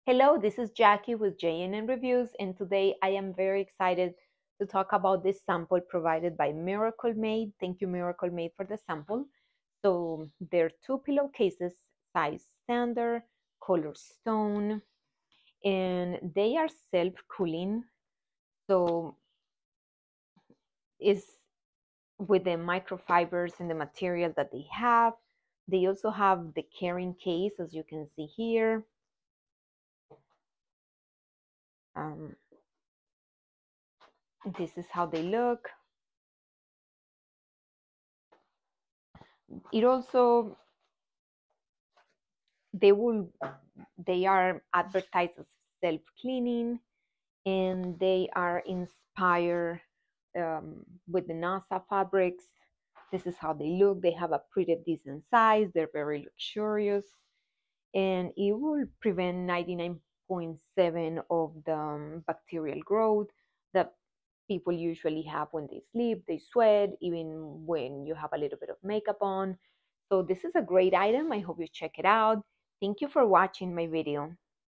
Hello, this is Jackie with JNN Reviews, and today I am very excited to talk about this sample provided by Miracle Made. Thank you, Miracle Made, for the sample. So there are two pillowcases, size standard, color stone, and they are self-cooling. So is with the microfibers and the material that they have. They also have the carrying case, as you can see here. Um, this is how they look. It also they will they are advertised as self-cleaning, and they are inspired with the NASA fabrics. This is how they look. They have a pretty decent size. They're very luxurious, and it will prevent 99.7 of the bacterial growth that people usually have when they sleep, they sweat, even when you have a little bit of makeup on. So this is a great item. I hope you check it out. Thank you for watching my video.